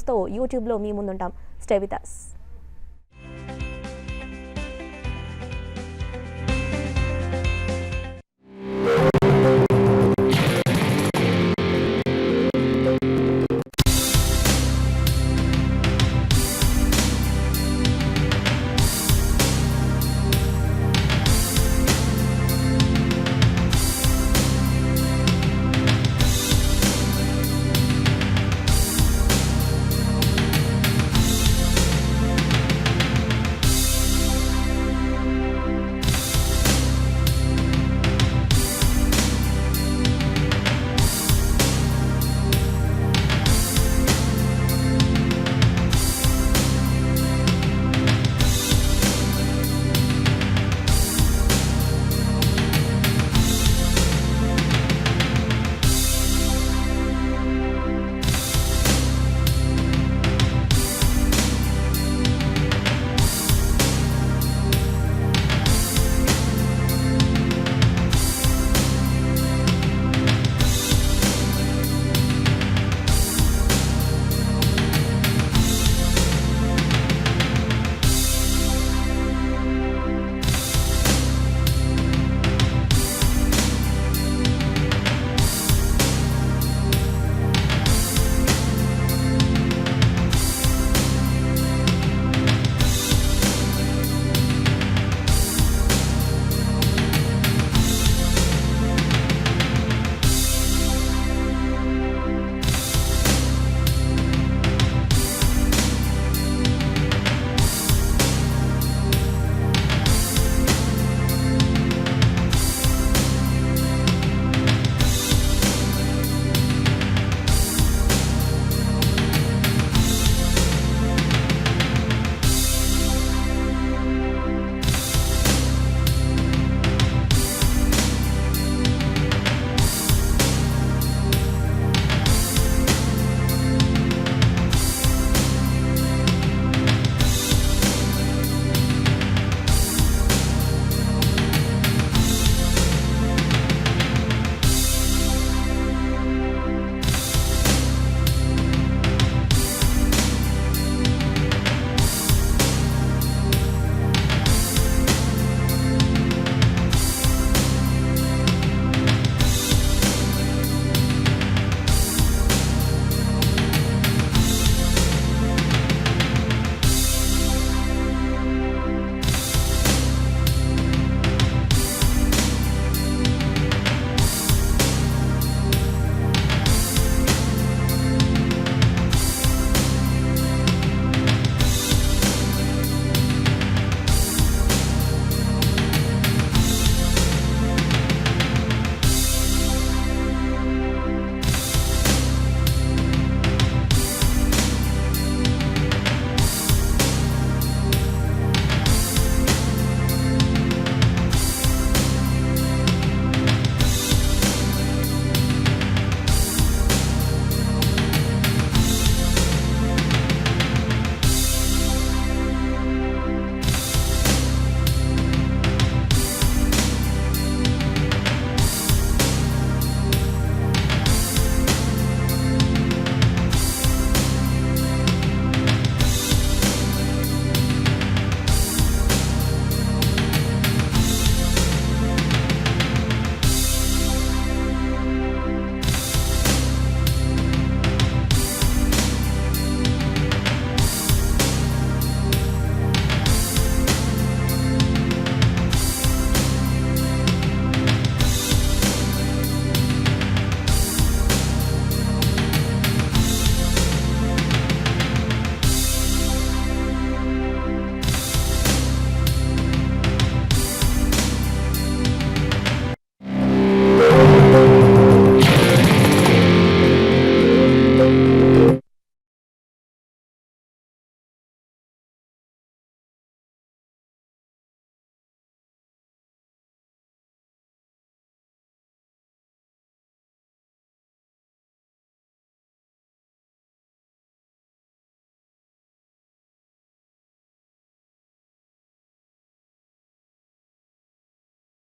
అప్డేట్స్తో యూట్యూబ్లో మీ ముందుంటాం. Stay with us.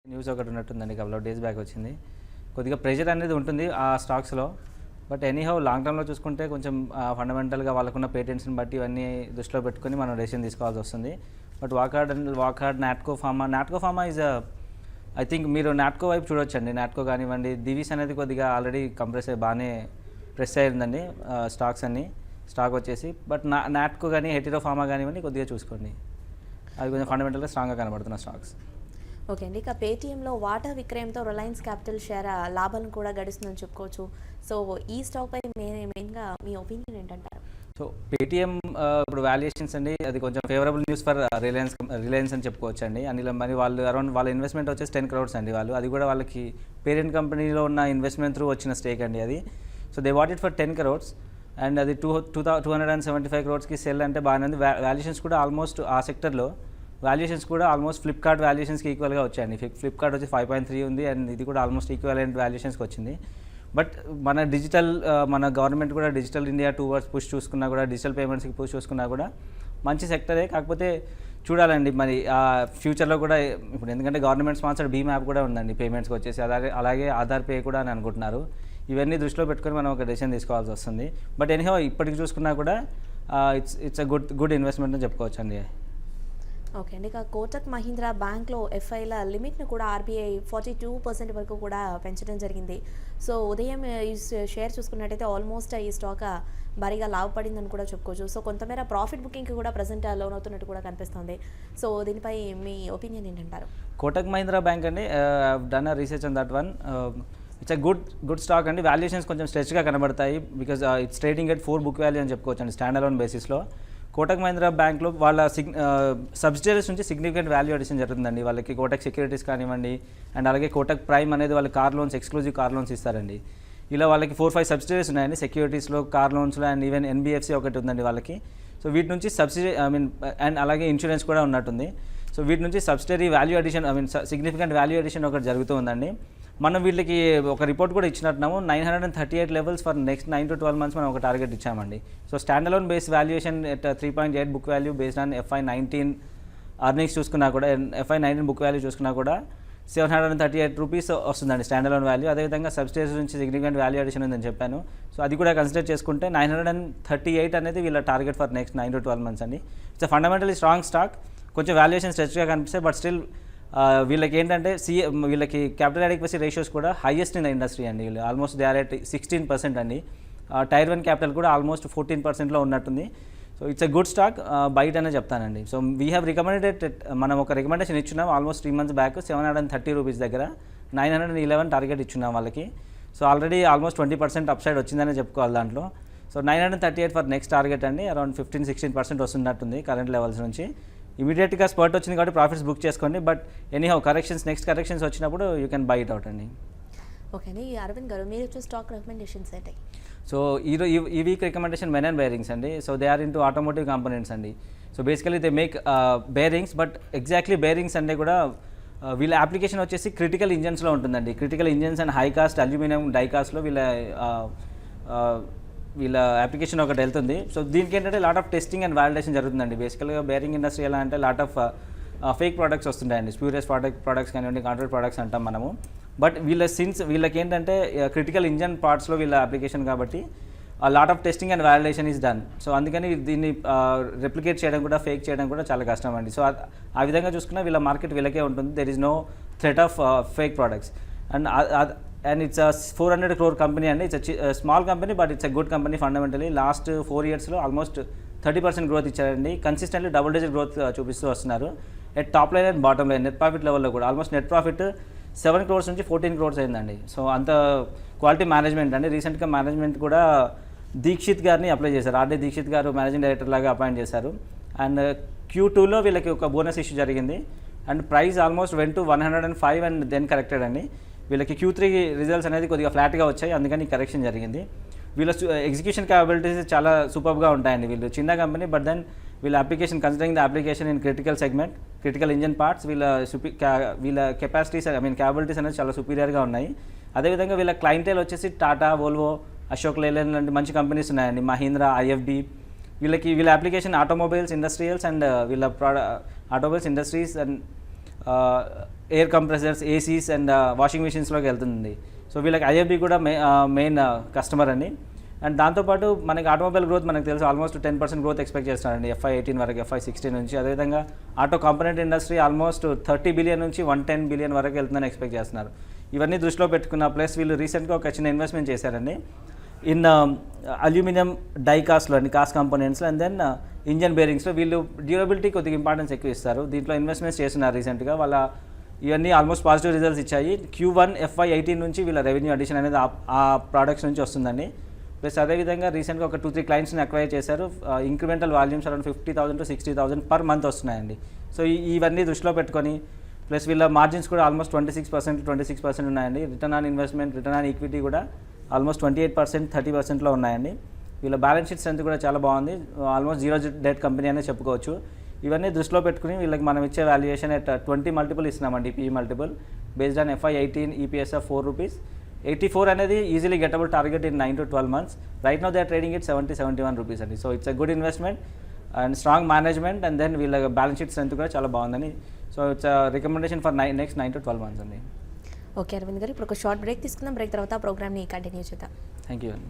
న్యూస్ ఒకటి ఉన్నట్టుందండి, కపుల్ ఆఫ్ డేస్ బ్యాక్ వచ్చింది. కొద్దిగా ప్రెషర్ అనేది ఉంటుంది ఆ స్టాక్స్లో. బట్ ఎనీహౌ లాంగ్ టర్మ్లో చూసుకుంటే కొంచెం ఫండమెంటల్గా వాళ్ళకున్న పేటెంట్స్ని బట్టి ఇవన్నీ దృష్టిలో పెట్టుకొని మనం డెసిషన్ తీసుకోవాల్సి వస్తుంది. But Wockhardt Natco pharma is I think మీరు నాట్కో వైపు చూడొచ్చండి. నాట్కో కానివ్వండి, దివీస్ అనేది కొద్దిగా ఆల్రెడీ కంప్రెస్ అయ్యి బాగానే ప్రెస్ అయ్యిందండి స్టాక్ వచ్చేసి. బట్ నాట్కో కానీ హెటిరో ఫార్మా కానివ్వండి కొద్దిగా చూసుకోండి, అది కొంచెం ఫండమెంటల్గా స్ట్రాంగ్గా కనబడుతున్న స్టాక్స్. ఓకే అండి, ఇక పేటీఎంలో వాటా విక్రయంతో రిలయన్స్ క్యాపిటల్ షేర్ లాభాలను కూడా గడిస్తుందని చెప్పుకోవచ్చు. సో ఈ స్టాక్ పై మెయిన్గా మీ ఒపీనియన్ ఏంటంటారు? సో పేటీఎం ఇప్పుడు వాల్యుయేషన్స్ అండి, అది కొంచెం ఫేవరబుల్ న్యూస్ ఫర్ రిలయన్స్ అని చెప్పుకోవచ్చు అండి. అందులో మరి వాళ్ళు అరౌండ్ వాళ్ళ ఇన్వెస్ట్మెంట్ వచ్చేసి 10 crores అండి. అది కూడా వాళ్ళకి పేరెంట్ కంపెనీలో ఉన్న ఇన్వెస్ట్మెంట్ త్రూ వచ్చిన స్టేక్ అండి అది. So they what it for 10 crores and అది 275 crores సెల్ అంటే బాగానే ఉంది. వాల్యుయేషన్స్ కూడా ఆల్మోస్ట్ ఆ సెక్టర్లో వాల్యుయేషన్స్ కూడా ఆల్మోస్ట్ ఫ్లిప్కార్ట్ వాల్యుయేషన్స్కి ఈక్వల్గా వచ్చాయండి. ఫ్లిప్కార్ట్ వచ్చి 5.3 ఉంది అండ్ ఇది కూడా ఆల్మోస్ట్ ఈక్వలెంట్ వాల్యుయేషన్స్కి వచ్చింది. బట్ మన గవర్నమెంట్ కూడా డిజిటల్ ఇండియా టువర్డ్స్ పుష్ చూసుకున్నా కూడా, డిజిటల్ పేమెంట్స్కి పుష్ చూసుకున్నా కూడా మంచి సెక్టరే. కాకపోతే చూడాలండి మరి ఫ్యూచర్లో కూడా ఇప్పుడు, ఎందుకంటే గవర్నమెంట్ స్పాన్సర్డ్ భీమ్ యాప్ కూడా ఉందండి పేమెంట్స్కి వచ్చేసి, అలాగే ఆధార్ పే కూడా అని అనుకుంటున్నారు. ఇవన్నీ దృష్టిలో పెట్టుకొని మనం ఒక డెసిషన్ తీసుకోవాల్సి వస్తుంది. బట్ ఎనీహౌ ఇప్పటికి చూసుకున్నా కూడా ఇట్స్ అ గుడ్ ఇన్వెస్ట్మెంట్ అని చెప్పుకోవచ్చు అండి. ఓకే అండి, ఇక కోటక్ మహీంద్రా బ్యాంక్లో ఎఫ్ఐల లిమిట్ను కూడా ఆర్బీఐ 42% వరకు కూడా పెంచడం జరిగింది. సో ఉదయం ఈ షేర్ చూసుకున్నట్టయితే ఆల్మోస్ట్ ఈ స్టాక్ భారీగా లాభపడిందని కూడా చెప్పుకోవచ్చు. సో కొంతమేర ప్రాఫిట్ బుకింగ్కి కూడా ప్రజెంట్ లోన్ అవుతున్నట్టు కూడా కనిపిస్తుంది. సో దీనిపై మీ ఒపీనియన్ ఏంటంటారు? కోటక్ మహీంద్రా బ్యాంక్ అండి, done research on that one. It's a good stock అండి. వాల్యుయేషన్స్ కొంచెం స్ట్రెచ్గా కనబడతాయి because it's trading at 4 book value అని చెప్పుకోవచ్చు అండి స్టాండ్ అలోన్ బేసిస్లో. కోటక్ మహీంద్రా బ్యాంక్లో వాళ్ళ సబ్సిడరీస్ నుంచి సిగ్నిఫికెంట్ వాల్యూ అడిషన్ జరుగుతుందండి. వాళ్ళకి కోటక్ సెక్యూరిటీస్ కానివ్వండి అండ్ అలాగే కోటక్ ప్రైమ్ అనేది వాళ్ళకి car loans, exclusive car loans ఇస్తారండి. ఇలా వాళ్ళకి 4-5 సబ్సిడరీస్ ఉన్నాయండి సెక్యూరిటీస్లో, కార్ లోన్స్లో అండ్ ఈవెన్ ఎన్బిఎఫ్సి ఒకటి ఉందండి వాళ్ళకి. సో వీటి నుంచి సబ్సిడీ అండ్ అలాగే ఇన్సూరెన్స్ కూడా ఉన్నట్టుంది. సో వీటి నుంచి subsidiary value addition significant value addition ఒకటి జరుగుతూ ఉందండి. మనం వీళ్ళకి ఒక రిపోర్ట్ కూడా ఇచ్చినట్టున్నాము. 938 levels for next 9 to 12 months మనం ఒక టార్గెట్ ఇచ్చామండి. So stand alone base valuation at 3.8 book value based on FY19 earnings చూసుకున్నా కూడా, FY19 book value చూసుకున్నా కూడా 738 rupees వస్తుందండి స్టాండ్ అలోన్ వాల్యూ. అదేవిధంగా సబ్సిడీస్ నుంచి సిగ్నిఫికెంట్ వాల్యూ అడిషన్ ఉందని చెప్పాను. సో అది కూడా కన్సిడర్ చేసుకుంటే 938 అనేది వీళ్ళ target for next 9 to 12 months అండి. It's fundamentally strong stock. కొంచెం వాల్యుయేషన్ స్ట్రెచ్గా కనిపిస్తాయి బట్ స్టిల్ వీళ్ళకి ఏంటంటే వీళ్ళకి క్యాపిటల్ అడిక్వసీ రేషియోస్ కూడా హైయెస్ట్ ఇన్ ద ఇండస్ట్రీ అండి. వీళ్ళు ఆల్మోస్ట్ దే ఆర్ ఎట్ 16% అండి. Tier 1 క్యాపిటల్ కూడా ఆల్మోస్ట్ 14%లో ఉన్నట్టుంది. So it's a good stock, బయట అనే చెప్తానండి. సో వీ హ్యావ్ రికమెండెడ్, మనం ఒక రికమెండేషన్ ఇచ్చున్నాం ఆల్మోస్ట్ 3 months బ్యాక్ 730 rupees దగ్గర 911 టార్గెట్ ఇచ్చున్నాం వాళ్ళకి. సో ఆల్రెడీ ఆల్మోస్ట్ 20% అప్సైడ్ వచ్చిందనే చెప్పుకోవాలి దాంట్లో. సో 938 ఫర్ నెక్స్ట్ టార్గెట్ అండి. అరౌండ్ 15-16% వస్తున్నట్టుంది కరెంట్ లెవెల్స్ నుంచి. ఇమీడియట్గా స్పర్ట్ వచ్చింది కాబట్టి ప్రాఫిట్స్ బుక్ చేసుకోండి. బట్ ఎనీహౌ నెక్స్ట్ కరెక్షన్స్ వచ్చినప్పుడు you can buy it out అండి. ఓకే అండి, అరవింద్ గారు మీరు ఇచ్చే స్టాక్ రికమెండేషన్స్ ఏంటి? సో ఈ week recommendation Menon bearings అండి. So they are into automotive components అండి. So basically they make bearings, but exactly bearings అంటే కూడా వీళ్ళ అప్లికేషన్ వచ్చేసి క్రిటికల్ ఇంజన్స్లో ఉంటుందండి. Critical engines and high cost aluminium డైకాస్ట్లో వీళ్ళ అప్లికేషన్ ఒకటి వెళ్తుంది. సో దీనికి ఏంటంటే lot of testing and validation జరుగుతుందండి. బేసికల్గా బేరింగ్ ఇండస్ట్రీ ఎలా అంటే లాట్ ఆఫ్ ఫేక్ ప్రోడక్ట్స్ వస్తుంటాయండి. స్ప్యూరియస్ ప్రొడక్ట్స్ కానివ్వండి, కాంట్రాక్ట్ ప్రొడక్ట్స్ అంటాం మనము. బట్ వీళ్ళకి ఏంటంటే క్రిటికల్ ఇంజన్ పార్ట్స్లో వీళ్ళ అప్లికేషన్ కాబట్టి lot of testing and validation is done. So అందుకని దీన్ని రెప్లికేట్ చేయడం కూడా, ఫేక్ చేయడం కూడా చాలా కష్టం అండి. సో ఆ విధంగా చూసుకున్నా వీళ్ళ మార్కెట్ వీళ్ళకే ఉంటుంది. There is no threat of fake products. And it's 400 crore company అండి. It's small company but it's a good company fundamentally. Last 4 yearsలో ఆల్మోస్ట్ 30% గ్రోత్ ఇచ్చారండి. కన్సిస్టెంట్లీ డబుల్ డిజిట్ గ్రోత్ చూపిస్తూ వస్తున్నారు. At top line and bottom line net profit లెవెల్లో కూడా almost net profit 7 crores నుంచి 14 crores అయిందండి. సో అంత క్వాలిటీ మేనేజ్మెంట్ అండి. రీసెంట్గా మేనేజ్మెంట్ కూడా దీక్షిత్ గారిని అప్లై చేశారు. ఆర్డే దీక్షిత్ గారు మేనేజింగ్ డైరెక్టర్ లాగా అపాయింట్ చేశారు. అండ్ Q2లో వీళ్ళకి ఒక బోనస్ ఇష్యూ జరిగింది. And price almost went to 105 and then corrected అండి. వీళ్ళకి Q3 రిజల్ట్స్ అనేది కొద్దిగా ఫ్లాట్గా వచ్చాయి, అందుకని కరెక్షన్ జరిగింది. వీళ్ళ ఎగ్జిక్యూషన్ క్యాపబిలిటీస్ చాలా సూపర్గా ఉంటాయండి. వీళ్ళు చిన్న కంపెనీ బట్ దెన్ వీళ్ళ application considering the application in critical segment, critical engine parts, వీళ్ళ కెపాసిటీస్ క్యాపబిలిటీస్ అనేది చాలా సుపీరియర్గా ఉన్నాయి. అదేవిధంగా వీళ్ళ క్లయింటేల్ వచ్చేసి టాటా, వోల్వో, అశోక్ లేలాండ్ లాంటి మంచి కంపెనీస్ ఉన్నాయండి. మహీంద్రా, IFB. వీళ్ళ అప్లికేషన్ ఆటోమొబైల్స్, ఇండస్ట్రియల్స్ అండ్ వీళ్ళ automobiles, industries and air compressors, ACs and washing మిషన్స్లోకి వెళ్తుంది. సో వీళ్ళకి ఐఎఫ్బి కూడా మెయిన్ కస్టమర్ అండి. అండ్ దాంతోపాటు మనకి ఆటోమొబైల్ గ్రోత్ మనకు తెలుసు ఆల్మోస్ట్ 10% గ్రోత్ ఎక్స్పెక్ట్ చేస్తున్నారండి FY18 వరకు, FY16 నుంచి. అదేవిధంగా auto component industry almost 30 billion నుంచి 110 బిలియన్ వరకు వెళ్తుందని ఎక్స్పెక్ట్ చేస్తున్నారు. ఇవన్నీ దృష్టిలో పెట్టుకున్న ప్లస్ వీళ్ళు రీసెంట్గా ఒక చిన్న ఇన్వెస్ట్మెంట్ చేశారండి ఇన్ అల్యూమినియం డై కాస్ట్లో అండి, కాస్ట్ కాంపోనెంట్స్లో. అండ్ దెన్ ఇంజన్ బేరింగ్స్లో వీళ్ళు డ్యూరబిలిటీ కొద్దిగా ఇంపార్టెన్స్ ఎక్కువ ఇస్తారు. దీంట్లో ఇన్వెస్ట్మెంట్స్ చేస్తున్నారు రీసెంట్గా. వాళ్ళ ఇవన్నీ ఆల్మోస్ట్ పాజిటివ్ రిజల్ట్స్ ఇచ్చాయి. Q1 FY18 నుంచి వీళ్ళ రెవెన్యూ అడిషన్ అనేది ఆ ప్రోడక్ట్స్ నుంచి వస్తుందండి. ప్లస్ అదేవిధంగా రీసెంట్గా ఒక 2-3 క్లయింట్స్ని అక్వైర్ చేశారు. Incremental volumes around 50,000 to 60,000 per month వస్తున్నాయండి. సో ఇవన్నీ దృష్టిలో పెట్టుకొని ప్లస్ వీళ్ళ మార్జిన్స్ కూడా ఆల్మోస్ట్ 26% ఉన్నాయండి. Return on investment, return on equity కూడా ఆల్మోస్ట్ 28%, 30%లో ఉన్నాయండి. వీళ్ళ బ్యాలెన్స్ షీట్ స్ట్రెంత్ కూడా చాలా బాగుంది. ఆల్మోస్ట్ జీరో డెట్ కంపెనీ అనే చెప్పుకోవచ్చు. ఇవన్నీ దృష్టిలో పెట్టుకుని వీళ్ళకి మనం ఇచ్చే వాల్యుయేషన్ at 20 మల్టిపుల్ ఇస్తున్నామండి, PE multiple based on FY18 EPS of ₹4. 84 అనేది easily gettable target in 9 to 12 months. Right now they are trading it ₹71 అండి. So it's a good investment and strong management. And then వీళ్ళ balance sheet strength కూడా చాలా బాగుందని. So it's recommendation for next 9 to 12 months అండి. Okay Aravind garu, ఇప్పుడు ఒక short break తీసుకుందాం. Break తర్వాత ప్రోగ్రామ్ని కంటిన్యూ చేద్దాం. థ్యాంక్ యూ అండి.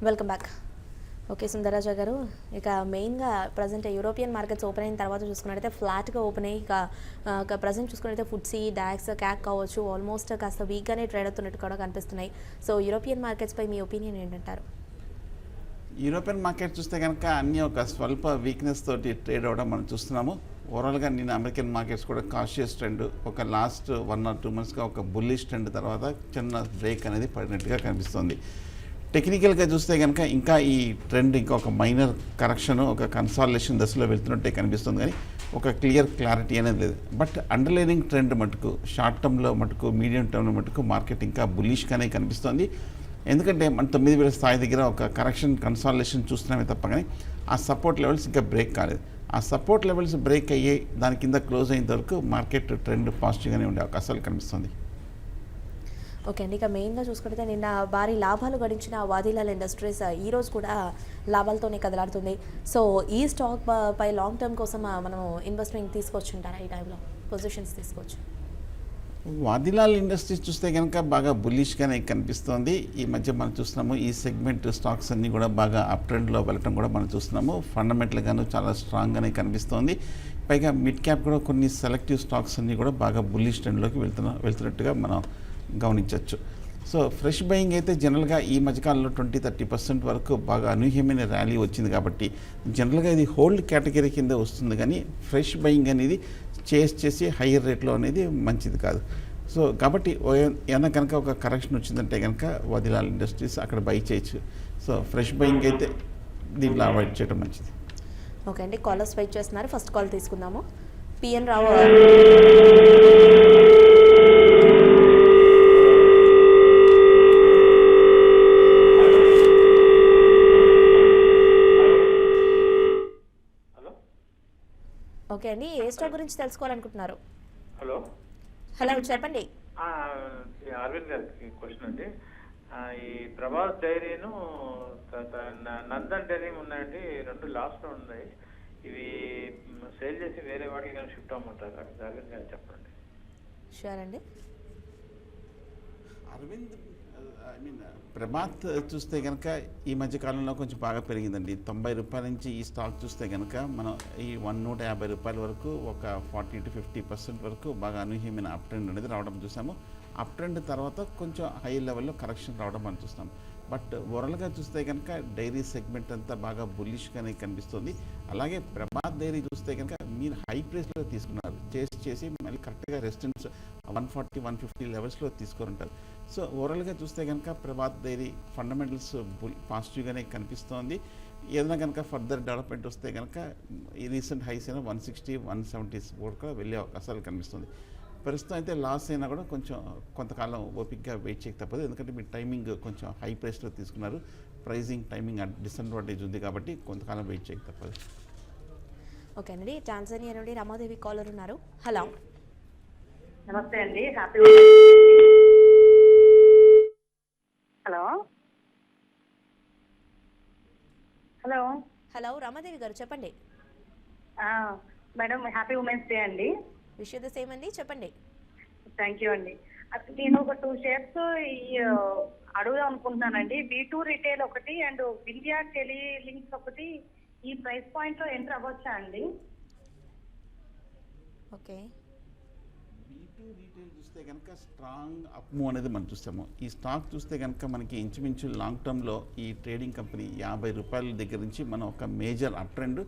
Welcome back. ఓకే సుందరరాజా గారు, ఇక మెయిన్గా ప్రజెంట్ యూరోపియన్ మార్కెట్స్ ఓపెన్ అయిన తర్వాత చూసుకున్నట్టయితే ఫ్లాట్గా ఓపెన్ అయ్యి ఇక ప్రజెంట్ చూసుకున్నట్టయితే ఫుడ్సీ, డాక్స్, క్యాక్ కావచ్చు ఆల్మోస్ట్ కాస్త వీక్గానే ట్రేడ్ అవుతున్నట్టు కూడా కనిపిస్తున్నాయి. సో యూరోపియన్ మార్కెట్స్పై మీ ఒపీనియన్ ఏంటంటారు? యూరోపియన్ మార్కెట్ చూస్తే కనుక అన్నీ ఒక స్వల్ప వీక్నెస్ తోటి ట్రేడ్ అవ్వడం మనం చూస్తున్నాము. ఓవరాల్గా నేను అమెరికన్ మార్కెట్స్ కూడా కాషియస్ ట్రెండ్, ఒక లాస్ట్ 1 or 2 monthsగా ఒక బుల్లిష్ ట్రెండ్ తర్వాత చిన్న బ్రేక్ అనేది పడినట్టుగా కనిపిస్తుంది. టెక్నికల్గా చూస్తే కనుక ఇంకా ఈ ట్రెండ్ ఇంకా ఒక మైనర్ కరెక్షన్, ఒక కన్సాలిడేషన్ దశలో వెళ్తున్నట్టే కనిపిస్తుంది, కానీ ఒక క్లియర్ క్లారిటీ అనేది లేదు. బట్ అండర్లైనింగ్ ట్రెండ్ మటుకు షార్ట్ టర్మ్లో మటుకు, మీడియం టర్మ్లో మటుకు మార్కెట్ ఇంకా బుల్లిష్గానే కనిపిస్తుంది. ఎందుకంటే మన 9,000 స్థాయి దగ్గర ఒక కరెక్షన్, కన్సాలిడేషన్ చూస్తున్నామే తప్ప కానీ ఆ సపోర్ట్ లెవెల్స్ ఇంకా బ్రేక్ కాలేదు. ఆ సపోర్ట్ లెవెల్స్ బ్రేక్ అయ్యి దాని కింద క్లోజ్ అయినంత వరకు మార్కెట్ ట్రెండ్ పాజిటివ్గానే ఉండే అవకాశాలు కనిపిస్తుంది. ఓకే అండి, ఇక మెయిన్గా చూసుకుంటే నిన్న భారీ లాభాలు గడించిన వాదిలాల్ ఇండస్ట్రీస్ ఈరోజు కూడా లాభాలతోనే కదలాడుతుంది. సో ఈ స్టాక్ పై లాంగ్ టర్మ్ కోసం మనం ఇన్వెస్ట్మెంట్ తీసుకోవచ్చు అంటారా? ఈ టైంలో పొజిషన్స్ తీసుకోవచ్చు? వాదిలాల్ ఇండస్ట్రీస్ చూస్తే కనుక బాగా బుల్లిష్గానే కనిపిస్తోంది. ఈ మధ్య మనం చూస్తున్నాము ఈ సెగ్మెంట్ స్టాక్స్ అన్నీ కూడా బాగా అప్ ట్రెండ్లో వెళ్ళటం కూడా మనం చూస్తున్నాము. ఫండమెంటల్గాను చాలా స్ట్రాంగ్గానే కనిపిస్తోంది. పైగా మిడ్ క్యాప్ కూడా కొన్ని సెలెక్టివ్ స్టాక్స్ అన్నీ కూడా బాగా బుల్లిష్ ట్రెండ్లోకి వెళ్తున్నట్టుగా మనం గమనించవచ్చు. సో ఫ్రెష్ బయింగ్ అయితే జనరల్గా ఈ మధ్యకాలంలో 20-30% వరకు బాగా అనూహ్యమైన ర్యాలీ వచ్చింది కాబట్టి జనరల్గా ఇది హోల్డ్ కేటగిరీ కింద వస్తుంది, కానీ ఫ్రెష్ బయింగ్ అనేది చేసి హైయర్ రేట్లో అనేది మంచిది కాదు. సో కాబట్టి ఏదైనా కనుక ఒక కరెక్షన్ వచ్చిందంటే కనుక వాదిలాల్ ఇండస్ట్రీస్ అక్కడ బై చేయొచ్చు. సో ఫ్రెష్ బయింగ్ అయితే దీంట్లో అవాయిడ్ చేయడం మంచిది. ఓకే అండి, కాలర్స్ వెయిట్ చేస్తున్నారు. ఫస్ట్ కాల్ తీసుకుందాము. పిఎన్ రావు. ఓకే అండి, ఏ స్టాక్ గురించి తెలుసుకోవాలనుకుంటున్నారు? హలో చెప్పండి. అరవింద్ గారికి క్వశ్చన్ అండి. ఈ ప్రభాస్ డైరీను నందన్ డైరీ ఉన్నాయండి, రెండు లాస్ట్ లో ఉన్నాయి. ఇవి సేల్ చేసి వేరే వాటికి కానీ షిఫ్ట్ అవ్వమంటారు? అరవింద్ గారు చెప్పండి. షూర్ అండి. అరవింద్ ప్రభాత్ చూస్తే కనుక ఈ మధ్య కాలంలో కొంచెం బాగా పెరిగిందండి. 90 రూపాయల నుంచి ఈ స్టాక్ చూస్తే కనుక మనం ఈ 150 రూపాయల వరకు ఒక 40-50% వరకు బాగా అనూహ్యమైన అప్ ట్రెండ్ అనేది రావడం చూసాము. అప్ ట్రెండ్ తర్వాత కొంచెం హై లెవెల్లో కరెక్షన్ రావడం మనం చూస్తాం. బట్ ఓవరాల్గా చూస్తే కనుక డైరీ సెగ్మెంట్ అంతా బాగా బుల్లిష్గానే కనిపిస్తుంది. అలాగే ప్రభాత్ డైరీ చూస్తే కనుక మీరు హై ప్రైస్లో తీసుకున్నారు, చేసి మళ్ళీ కరెక్ట్గా రెసిస్టెన్స్ 140-150 లెవెల్స్లో తీసుకొని ఉంటారు. సో ఓవరాల్గా చూస్తే కనుక ప్రభాత్ డైరీ ఫండమెంటల్స్ పాజిటివ్గానే కనిపిస్తోంది. ఏదైనా కనుక ఫర్దర్ డెవలప్మెంట్ వస్తే కనుక ఈ రీసెంట్ హైస్ అయినా 160-170 కూడా వెళ్ళే అవకాశాలు కనిపిస్తుంది. ప్రస్తుతం అయితే లాస్ అయినా కూడా కొంతకాలం ఓపిక్గా వెయిట్ చేయక తప్పదు. ఎందుకంటే మీరు టైమింగ్ కొంచెం హై ప్రైస్లో తీసుకున్నారు, ప్రైజింగ్ టైమింగ్ డిసడ్వాంటేజ్ ఉంది కాబట్టి కొంతకాలం వెయిట్ చేయక తప్పదు. ఓకే అండి, టాంజానియా నుండి రమాదేవి కాలర్ ఉన్నారు. హలో నమస్తే అండి, happy. Hello hello hello Ramadevi గారు చెప్పండి. మేడం హ్యాపీ ఉమెన్స్ డే అండి. విష్ యూ ద సేమ్ అండి, చెప్పండి. థ్యాంక్ యూ అండి. నేను ఒక 2 షేర్స్ అడుగుదాం అనుకుంటున్నానండి. V2 రిటైల్ ఒకటి అండ్ వింధ్యా టెలి లింక్స్ ఒకటి. ఈ ప్రైస్ పాయింట్ లో ఎంటర్ అవ్వచ్చా అండి? ఓకే, V2 రీటైల్ చూస్తే కనుక స్ట్రాంగ్ అప్ మూవ్ అనేది మనం చూస్తాము. ఈ స్టాక్ చూస్తే కనుక మనకి ఇంచుమించు లాంగ్ టర్మ్లో ఈ ట్రేడింగ్ కంపెనీ 50 రూపాయల దగ్గర నుంచి మనం ఒక మేజర్ అప్ ట్రెండ్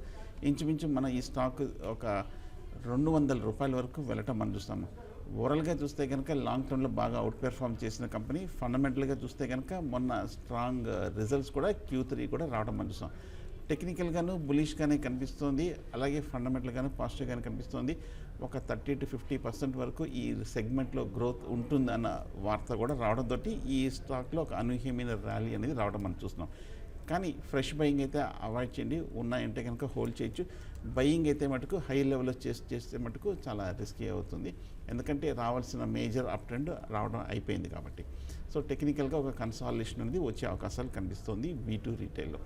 ఇంచుమించు మన ఈ స్టాక్ ఒక 200 రూపాయల వరకు వెళ్ళటం మనం చూస్తాము. ఓవరాల్గా చూస్తే కనుక లాంగ్ టర్మ్లో బాగా అవుట్ పెర్ఫార్మ్ చేసిన కంపెనీ. ఫండమెంటల్గా చూస్తే కనుక మొన్న స్ట్రాంగ్ రిజల్ట్స్ కూడా Q3 కూడా రావడం మనం చూస్తాం. టెక్నికల్గాను బులిష్గానే కనిపిస్తుంది, అలాగే ఫండమెంటల్గాను పాజిటివ్గానే కనిపిస్తుంది. ఒక 30-50% వరకు ఈ సెగ్మెంట్లో గ్రోత్ ఉంటుందన్న వార్త కూడా రావడంతో ఈ స్టాక్లో ఒక అనూహ్యమైన ర్యాలీ అనేది రావడం మనం చూస్తున్నాం. కానీ ఫ్రెష్ బయింగ్ అయితే అవాయిడ్ చేయండి. ఉన్నాయంటే కనుక హోల్డ్ చేయొచ్చు. బయింగ్ అయితే మటుకు హై లెవెల్లో చేస్తే మటుకు చాలా రిస్కీ అవుతుంది, ఎందుకంటే రావాల్సిన మేజర్ అప్ ట్రెండ్ రావడం అయిపోయింది కాబట్టి. సో టెక్నికల్గా ఒక కన్సాలిడేషన్ అనేది వచ్చే అవకాశాలు కనిపిస్తుంది V2 రీటైల్లో.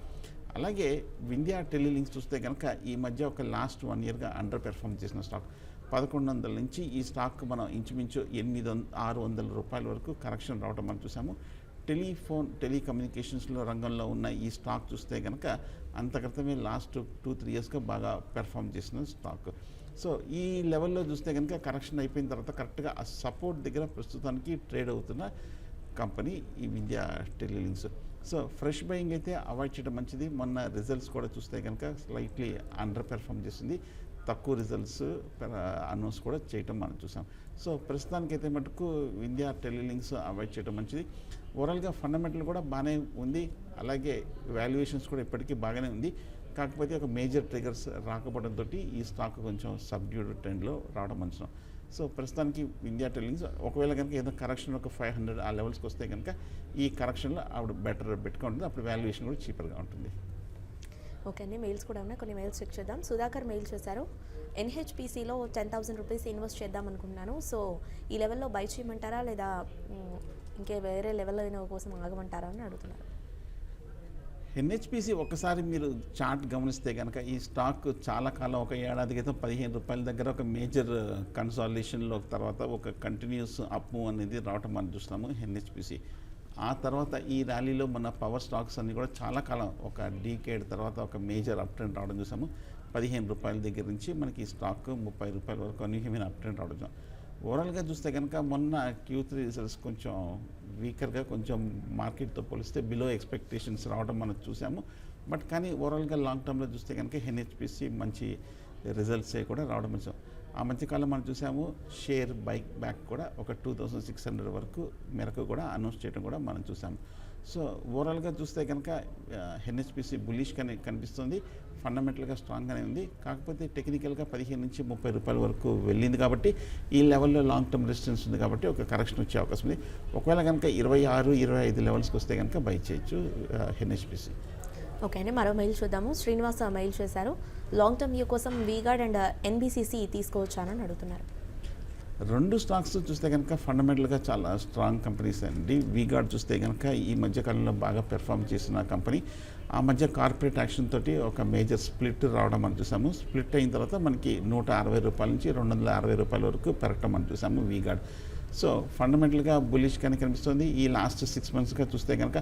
అలాగే వింధ్యా టెలిలింక్స్ చూస్తే కనుక ఈ మధ్య ఒక లాస్ట్ 1 ఇయర్గా అండర్ పెర్ఫార్మ్ చేసిన స్టాక్. 1100 నుంచి ఈ స్టాక్ మనం ఇంచుమించు 600 రూపాయల వరకు కరెక్షన్ రావడం మనం చూసాము. టెలికమ్యూనికేషన్స్లో రంగంలో ఉన్న ఈ స్టాక్ చూస్తే కనుక అంతక్రితమే లాస్ట్ 2-3 ఇయర్స్గా బాగా పెర్ఫామ్ చేసిన స్టాక్. సో ఈ లెవెల్లో చూస్తే కనుక కరెక్షన్ అయిపోయిన తర్వాత కరెక్ట్గా ఆ సపోర్ట్ దగ్గర ప్రస్తుతానికి ట్రేడ్ అవుతున్న కంపెనీ ఈ వింధ్యా టెలిలింక్స్. సో ఫ్రెష్ బయింగ్ అయితే అవాయిడ్ చేయడం మంచిది. మొన్న రిజల్ట్స్ కూడా చూస్తే కనుక స్లైట్లీ అండర్ పెర్ఫామ్ చేసింది, తక్కువ రిజల్ట్స్ అనౌన్స్ కూడా చేయటం మనం చూసాం. సో ప్రస్తుతానికైతే మటుకు వింధ్యా టెలిలింక్స్ అవాయిడ్ చేయడం మంచిది. ఓవరాల్గా ఫండమెంటల్ కూడా బాగానే ఉంది, అలాగే వాల్యుయేషన్స్ కూడా ఇప్పటికీ బాగానే ఉంది. కాకపోతే ఒక మేజర్ ట్రిగర్స్ రాకపోవడంతో ఈ స్టాక్ కొంచెం సబ్డ్యూడ్ ట్రెండ్లో రావడం మంచిది. సో ప్రస్తుతానికి ఇండియా టెలింగ్స్ ఒకవేళ కనుక ఏదో కరెక్షన్ ఒక 500 ఆ లెవెల్స్కి వస్తే కనుక ఈ కరెక్షన్లో ఆవిడ బెటర్ బెట్గా ఉంటుంది, అప్పుడు వాల్యుయేషన్ కూడా చీపర్గా ఉంటుంది. ఓకే అండి, మెయిల్స్ కూడా ఉన్నాయి, కొన్ని మెయిల్స్ చెక్ చేద్దాం. సుధాకర్ మెయిల్ చేశారు, NHPCలో 10,000 రూపీస్ ఇన్వెస్ట్ చేద్దాం అనుకుంటున్నాను. సో ఈ లెవెల్లో బై చేయమంటారా లేదా ఇంకే వేరే లెవెల్లో కోసం ఆగమంటారా అని అడుగుతున్నారు. ఎన్హెచ్పిసి ఒక్కసారి మీరు చార్ట్ గమనిస్తే కనుక ఈ స్టాక్ చాలా కాలం ఒక ఏడాది క్రితం 15 రూపాయల దగ్గర ఒక మేజర్ కన్సాలిడేషన్లో తర్వాత ఒక కంటిన్యూస్ అప్ మూవ్ అనేది రావటం మనం చూస్తున్నాము ఎన్హెచ్పిసి. ఆ తర్వాత ఈ ర్యాలీలో మన పవర్ స్టాక్స్ అన్ని కూడా చాలా కాలం ఒక డీకేడ్ తర్వాత ఒక మేజర్ అప్ ట్రెండ్ రావడం చూసాము. 15 రూపాయల దగ్గర నుంచి మనకి ఈ స్టాక్ 30 రూపాయల వరకు అనూహ్యమైన అప్ ట్రెండ్ రావడం చూసాం. ఓవరాల్గా చూస్తే కనుక మొన్న Q3 రిజల్ట్స్ కొంచెం వీకర్గా కొంచెం మార్కెట్తో పోలిస్తే బిలో ఎక్స్పెక్టేషన్స్ రావడం మనం చూసాము. బట్ కానీ ఓవరాల్గా లాంగ్ టర్మ్లో చూస్తే కనుక ఎన్హెచ్పిసి మంచి రిజల్ట్సే కూడా రావడం చూసాం. ఆ మధ్యకాలం మనం చూసాము షేర్ బైక్ బ్యాక్ కూడా ఒక 2600 వరకు మేరకు కూడా అనౌన్స్ చేయడం కూడా మనం చూసాము. సో ఓవరాల్గా చూస్తే కనుక ఎన్హెచ్పిసి బులిష్గానే కనిపిస్తుంది, ఫండమెంటల్గా స్ట్రాంగ్గానే ఉంది. కాకపోతే టెక్నికల్గా 15 నుంచి 30 రూపాయల వరకు వెళ్ళింది కాబట్టి ఈ లెవెల్లో లాంగ్ టర్మ్ రెసిస్టెన్స్ ఉంది కాబట్టి ఒక కరెక్షన్ వచ్చే అవకాశం ఉంది. ఒకవేళ కనుక 26, 25 లెవెల్స్కి వస్తే కనుక బై చేయొచ్చు ఎన్హెచ్పిసి. ఓకే అండి, మరో మెయిల్ చూద్దాము. శ్రీనివాస మెయిల్ చేశారు, లాంగ్ టర్మ్ వ్యూ కోసం వీగార్డ్ అండ్ ఎన్బిసిసి తీసుకోవచ్చానని అడుగుతున్నారు. రెండు స్టాక్స్ చూస్తే కనుక ఫండమెంటల్గా చాలా స్ట్రాంగ్ కంపెనీస్ అండి. వీగార్డ్ చూస్తే కనుక ఈ మధ్యకాలంలో బాగా పెర్ఫామ్ చేసిన కంపెనీ. ఆ మధ్య కార్పొరేట్ యాక్షన్ తోటి ఒక మేజర్ స్ప్లిట్ రావడం మనం చూసాము. స్ప్లిట్ అయిన తర్వాత మనకి 160 రూపాయల నుంచి 250 రూపాయల వరకు పెరగటం మనం చూసాము వీగార్డ్. సో ఫండమెంటల్గా బులిష్గానే కనిపిస్తుంది. ఈ లాస్ట్ 6 మంత్స్గా చూస్తే కనుక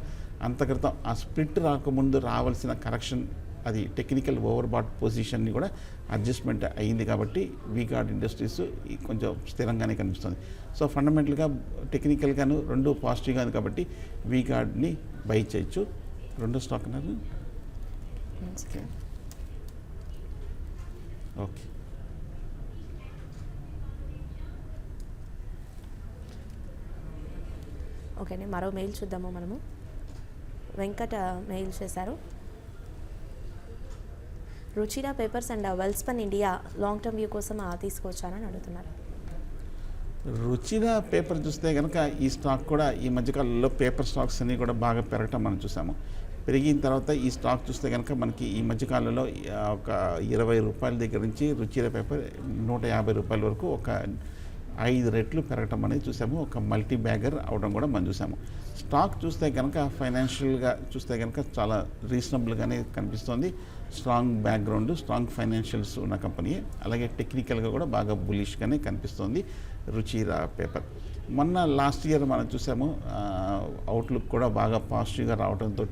అంత క్రితం ఆ స్ప్లిట్ రాకముందు రావాల్సిన కరెక్షన్, అది టెక్నికల్ ఓవర్బాట్ పొజిషన్ని కూడా అడ్జస్ట్మెంట్ అయ్యింది కాబట్టి వీగార్డ్ ఇండస్ట్రీస్ కొంచెం స్థిరంగానే కనిపిస్తుంది. సో ఫండమెంటల్గా టెక్నికల్గాను రెండు పాజిటివ్గా ఉంది కాబట్టి వీగార్డ్ని బై చేయొచ్చు. రెండో స్టాక్ అన్నారు. ఓకే ఓకే అండి, మరో మెయిల్ చూద్దాము మనము. వెంకట మెయిల్ చేశారు, Ruchira papers and Welspun India long term view కోసం తీసుకోవచ్చానని అడుగుతున్నారు. రుచిరా పేపర్ చూస్తే కనుక ఈ స్టాక్ కూడా ఈ మధ్యకాలంలో పేపర్ స్టాక్స్ అన్ని కూడా బాగా పెరగటం మనం చూసాము. పెరిగిన తర్వాత ఈ స్టాక్ చూస్తే కనుక మనకి ఈ మధ్యకాలంలో ఒక 20 రూపాయల దగ్గర నుంచి రుచిరా పేపర్ 150 రూపాయల వరకు ఒక 5 రెట్లు పెరగటం అనేది చూసాము. ఒక మల్టీ బ్యాగర్ అవడం కూడా మనం చూసాము. స్టాక్ చూస్తే కనుక ఫైనాన్షియల్గా చూస్తే కనుక చాలా రీజనబుల్గానే కనిపిస్తుంది. స్ట్రాంగ్ బ్యాక్గ్రౌండ్, స్ట్రాంగ్ ఫైనాన్షియల్స్ ఉన్న కంపెనీ. అలాగే టెక్నికల్గా కూడా బాగా బులిష్గానే కనిపిస్తుంది రుచిరా పేపర్. మొన్న లాస్ట్ ఇయర్ మనం చూసాము అవుట్లుక్ కూడా బాగా పాజిటివ్గా రావడంతో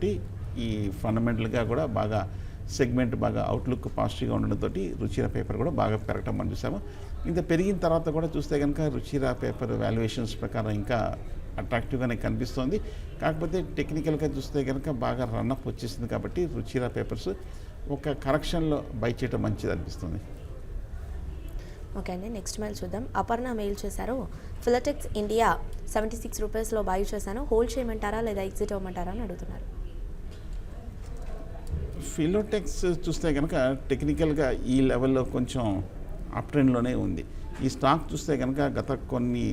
ఈ ఫండమెంటల్గా కూడా బాగా సెగ్మెంట్ బాగా అవుట్లుక్ పాజిటివ్గా ఉండడంతో రుచిరా పేపర్ కూడా బాగా పెరగటం మనం చూసాము. ఇంత పెరిగిన తర్వాత కూడా చూస్తే కనుక రుచిరా పేపర్ వాల్యుయేషన్స్ ప్రకారం ఇంకా అట్రాక్టివ్గానే కనిపిస్తుంది. కాకపోతే టెక్నికల్గా చూస్తే కనుక బాగా రన్అప్ వచ్చేసింది కాబట్టి రుచిరా పేపర్స్ ఒక కరెక్షన్లో బై చేయడం మంచిది అనిపిస్తుంది. ఓకే అండి, నెక్స్ట్ మెయిల్ చూద్దాం. అపర్ణ మెయిల్ చేశారు, ఫిలటెక్స్ ఇండియా 76 రూపీస్లో బై చేశాను, హోల్డ్ చేయమంటారా లేదా ఎగ్జిట్ అవ్వమంటారా అని అడుగుతున్నారు. ఫిలోటెక్స్ చూస్తే కనుక టెక్నికల్గా ఈ లెవెల్లో కొంచెం అప్ ట్రెండ్లోనే ఉంది. ఈ స్టాక్ చూస్తే కనుక గత కొన్ని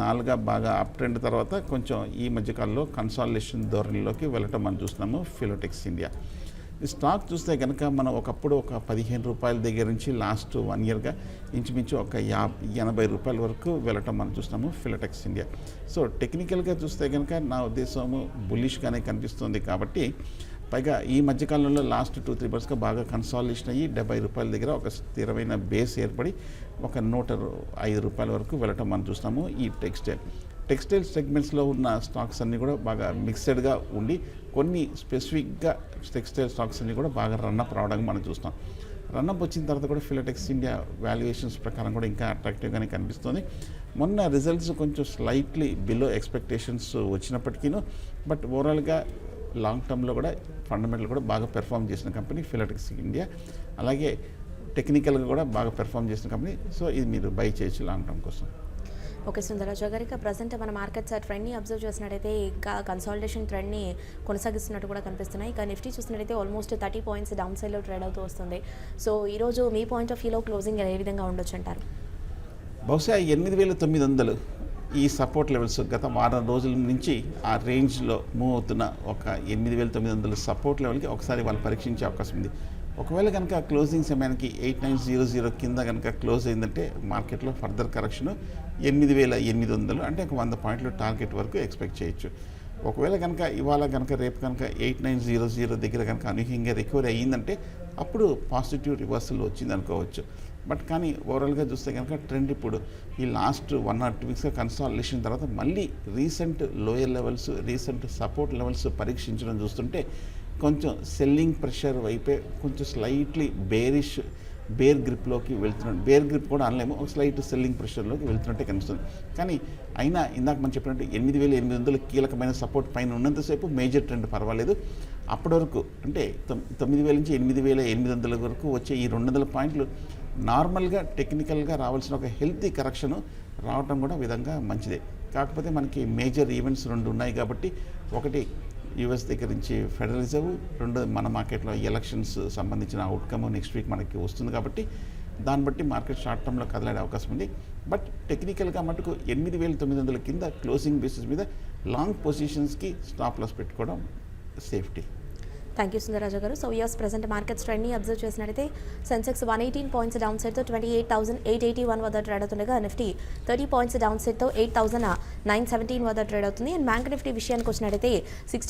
నాలుగా బాగా అప్ ట్రెండ్ తర్వాత కొంచెం ఈ మధ్యకాలంలో కన్సాలిడేషన్ ధోరణిలోకి వెళ్ళటం మనం చూస్తున్నాము ఫిలోటెక్స్ ఇండియా. ఈ స్టాక్ చూస్తే కనుక మనం ఒకప్పుడు ఒక 15 రూపాయల దగ్గర నుంచి లాస్ట్ 1 ఇయర్గా ఇంచుమించు ఒక 80 రూపాయల వరకు వెళ్ళటం మనం చూస్తున్నాము ఫిలోటెక్స్ ఇండియా. సో టెక్నికల్గా చూస్తే కనుక నా ఉద్దేశము బులిష్గానే కనిపిస్తుంది కాబట్టి, పైగా ఈ మధ్యకాలంలో లాస్ట్ 2-3 మంత్స్గా బాగా కన్సాలిడేషన్ అయ్యి 70 రూపాయల దగ్గర ఒక స్థిరమైన బేస్ ఏర్పడి ఒక 105 రూపాయల వరకు వెళ్ళటం మనం చూస్తున్నాము. ఈ టెక్స్టైల్ సెగ్మెంట్స్లో ఉన్న స్టాక్స్ అన్నీ కూడా బాగా మిక్స్డ్గా ఉండి కొన్ని స్పెసిఫిక్గా టెక్స్టైల్ స్టాక్స్ అన్నీ కూడా బాగా రన్అప్ రావడానికి మనం చూస్తాం. రన్అప్ వచ్చిన తర్వాత కూడా ఫిలోటెక్స్ ఇండియా వాల్యుయేషన్స్ ప్రకారం కూడా ఇంకా అట్రాక్టివ్గానే కనిపిస్తుంది. మొన్న రిజల్ట్స్ కొంచెం స్లైట్లీ బిలో ఎక్స్పెక్టేషన్స్ వచ్చినప్పటికీ బట్ ఓవరాల్గా లాంగ్ టర్మ్లో కూడా ఫండమెంటల్ కూడా బాగా పెర్ఫామ్ చేసిన కంపెనీ ఫిలోటెక్స్ ఇండియా. అలాగే టెక్నికల్గా కూడా బాగా పెర్ఫామ్ చేసిన కంపెనీ. సో ఇది మీరు బై చేయొచ్చు లాంగ్ టర్మ్ కోసం. ఓకే సుందరరాజు గారు, ఇక ప్రజెంట్ మన మార్కెట్స్ ట్రెండ్ని అబ్జర్వ్ చేసినట్టయితే ఇంకా కన్సాలిడేషన్ ట్రెండ్ని కొనసాగిస్తున్నట్టు కూడా కనిపిస్తున్నాయి. ఇక నిఫ్టీ చూసినట్టయితే ఆల్మోస్ట్ 30 పాయింట్స్ డౌన్ సైడ్లో ట్రేడ్ అవుతూ వస్తుంది. సో ఈరోజు మీ పాయింట్ ఆఫ్ వ్యూలో క్లోజింగ్ ఏ విధంగా ఉండొచ్చు అంటారు? బహుశా 8,900 ఈ సపోర్ట్ లెవెల్స్ గత వారం రోజుల నుంచి ఆ రేంజ్లో మూవ్ అవుతున్న ఒక 8,900 సపోర్ట్ లెవెల్కి ఒకసారి వాళ్ళు పరీక్షించే అవకాశం ఉంది. ఒకవేళ కనుక క్లోజింగ్ సమయానికి 8900 కింద కనుక క్లోజ్ అయిందంటే మార్కెట్లో ఫర్దర్ కరెక్షన్ 8,800 అంటే ఒక 100 పాయింట్లు టార్గెట్ వరకు ఎక్స్పెక్ట్ చేయొచ్చు. ఒకవేళ కనుక ఇవాళ కనుక రేపు కనుక 8900 దగ్గర కనుక అనూహ్యంగా రికవరీ అయ్యిందంటే అప్పుడు పాజిటివ్ రివర్సల్ వచ్చింది అనుకోవచ్చు. బట్ కానీ ఓవరాల్గా చూస్తే కనుక ట్రెండ్ ఇప్పుడు ఈ లాస్ట్ 1 or 2 వీక్స్గా కన్సాలిడేషన్ తర్వాత మళ్ళీ recent lower levels, recent support levels పరీక్షించడం చూస్తుంటే కొంచెం సెల్లింగ్ ప్రెషర్ వైపే కొంచెం స్లైట్లీ బేర్ గ్రిప్లోకి వెళ్తున్నాడు. బేర్ గ్రిప్ కూడా అనలేము, ఒక స్లైట్ సెల్లింగ్ ప్రెషర్లోకి వెళ్తున్నట్టే కనిపిస్తుంది. కానీ అయినా ఇందాక మనం చెప్పినట్టు 8800 కీలకమైన సపోర్ట్ పైన ఉన్నంతసేపు మేజర్ ట్రెండ్ పర్వాలేదు. అప్పటి వరకు అంటే 9000 నుంచి 8800 వరకు వచ్చే ఈ 200 పాయింట్లు నార్మల్గా టెక్నికల్గా రావాల్సిన ఒక హెల్తీ కరెక్షన్ రావటం కూడా విధంగా మంచిదే. కాకపోతే మనకి మేజర్ ఈవెంట్స్ 2 ఉన్నాయి కాబట్టి, ఒకటి యూఎస్ దగ్గర నుంచి ఫెడరల్ రిజర్వ్, 2 మన మార్కెట్లో ఎలక్షన్స్ సంబంధించిన అవుట్కమ్ నెక్స్ట్ వీక్ మనకి వస్తుంది కాబట్టి దాన్ని బట్టి మార్కెట్ షార్ట్ టర్మ్లో కదలాడే అవకాశం ఉంది. బట్ టెక్నికల్గా మటుకు 8900 కింద క్లోజింగ్ బేసిస్ మీద లాంగ్ పొజిషన్స్కి స్టాప్ లాస్ పెట్టుకోవడం safety. Thank you Sundararaju garu. So years present markets ట్రెండ్ని అబ్జర్వ్ చేసినట్టయితే సెన్సెక్స్ 118 పాయింట్స్ డౌన్ సైడ్తో 28,881 వద్ద ట్రేడ్ అవుతుండగా నిఫ్టీ 30 పాయింట్స్ డౌన్ సైడ్తో 8,917 వద్ద ట్రేడ్ అవుతుంది. అండ్ బ్యాంక్ నిఫ్టీ విషయానికి వచ్చినట్టయితే